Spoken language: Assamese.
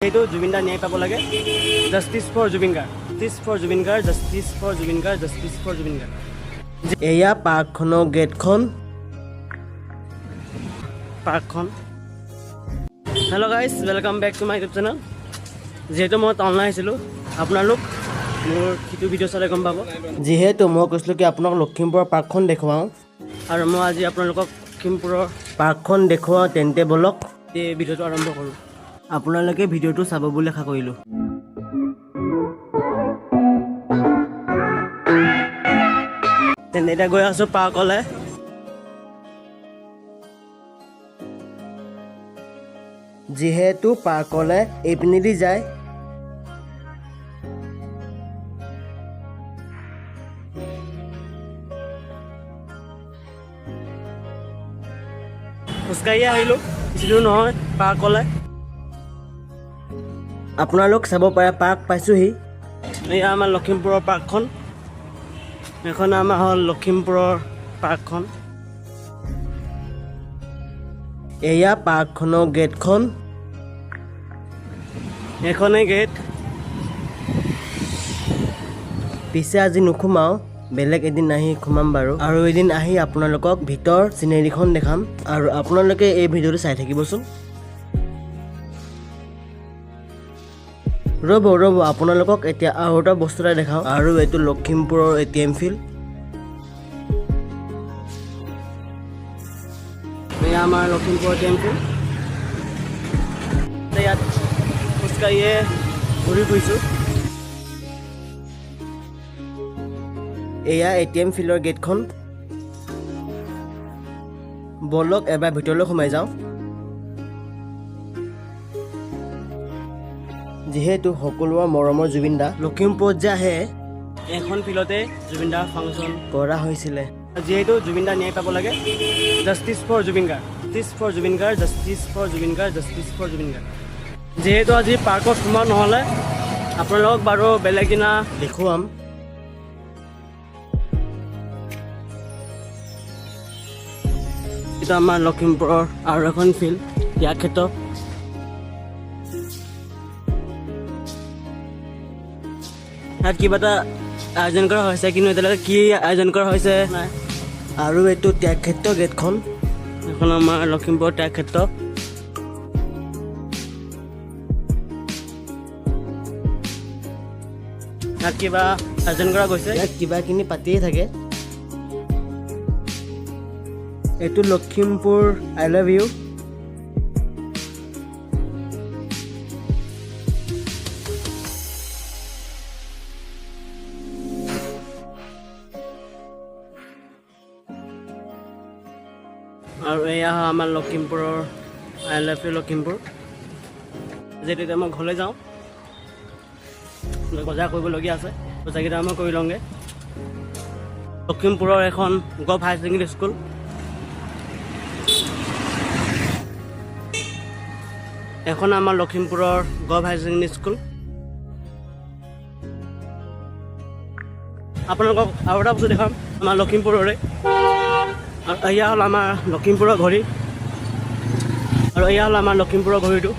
এইটো জুবিন দা ন্যায় পাব লাগে justice for Zubeen Garg justice for Zubeen Garg justice for Zubeen Garg justice for Zubeen Garg এয়া পাৰ্কখনৰ গেটখন hello' guys welcome back to my YouTube channel যিহেতু মই টাউনলৈ আহিছিলোঁ আপোনালোক মোৰ সিটো ভিডিঅ' চালে গম পাব যিহেতু মই কৈছিলোঁ কি আপোনাক লখিমপুৰৰ পাৰ্কখন দেখুৱাওঁ আৰু মই আজি আপোনালোকক লখিমপুৰৰ পাৰ্কখন দেখুৱাওঁ তেন্তে বলক এই ভিডিঅ'টো আৰম্ভ কৰোঁ আপোনালোকে ভিডিঅ'টো চাব বুলি আশা কৰিলোঁ তেন্তে এতিয়া গৈ আছোঁ পাৰ্কলৈ যিহেতু পাৰ্কলৈ এইপিনেদি যায় খোজকাঢ়ি আহিলোঁ বেছি দূৰ নহয় পাৰ্কলৈ আপোনালোক চাব পাৰে পাৰ্ক পাইছোঁহি এয়া আমাৰ লখিমপুৰৰ পাৰ্কখন এখন আমাৰ হ'ল লখিমপুৰৰ পাৰ্কখন এয়া পাৰ্কখনৰ গেটখন এখনেই গেট পিছে আজি নোসোমাওঁ বেলেগ এদিন আহি সোমাম বাৰু আৰু এদিন আহি আপোনালোকক ভিতৰ চিনেৰীখন দেখাম আৰু আপোনালোকে এই ভিডিঅ'টো চাই থাকিবচোন ৰ'ব আপোনালোকক এতিয়া আৰু এটা বস্তু এটা দেখাওঁ আৰু এইটো লখিমপুৰৰ ATM ফিল্ড এয়া আমাৰ লখিমপুৰৰ ATM ফিল্ড ইয়াত খোজকাঢ়িয়ে ঘূৰি ফুৰিছোঁ এয়া ATM ফিল্ডৰ গেটখন বলক এবাৰ ভিতৰলৈ সোমাই যাওঁ যিহেতু সকলোৰে মৰমৰ জুবিন দা লখিমপুৰত যে আহে এখন ফিল্ডতে জুবিন দাৰ ফাংচন কৰা হৈছিলে যিহেতু জুবিন দা ন্যায় পাব লাগে justice for Zubeen Garg justice for Zubeen Garg justice for Zubeen Garg justice for Zubeen Garg যিহেতু আজি পাৰ্কত সোমোৱা নহ'লে আপোনালোকক বাৰু বেলেগ দিনা দেখুৱাম এইটো আমাৰ লখিমপুৰৰ আৰু এখন ফিল্ড ইয়াৰ ক্ষেত্ৰত ইয়াত কিবা এটা আয়োজন কৰা হৈছে কিন্তু এতিয়ালৈকে কি আয়োজন কৰা হৈছে নাই আৰু এইটো ত্যাগ ক্ষেত্ৰ গেটখন এখন আমাৰ লখিমপুৰৰ ত্যাগ ক্ষেত্ৰ ইয়াত কিবা আয়োজন কৰা গৈছে ইয়াত কিবা কিনি পাতিয়ে থাকে এইটো লখিমপুৰ আই লাভ ইউ আৰু এয়া আমাৰ লখিমপুৰৰ আই লাভ ইউ লখিমপুৰ যিহেতু এতিয়া মই ঘৰলৈ যাওঁ বজাৰ কৰিবলগীয়া আছে বজাৰকেইটা মই কৰি লওঁগৈ লখিমপুৰৰ এখন গভ হায়াৰ ছেকেণ্ডেৰী স্কুল এখন আমাৰ লখিমপুৰৰ গভ হায়াৰ ছেকেণ্ডেৰী স্কুল আপোনালোকক আৰু এটা বস্তু দেখাম আমাৰ লখিমপুৰৰে আৰু এয়া হ'ল আমাৰ লখিমপুৰৰ ঘড়ী আৰু এয়া হ'ল আমাৰ লখিমপুৰৰ ঘড়ীটো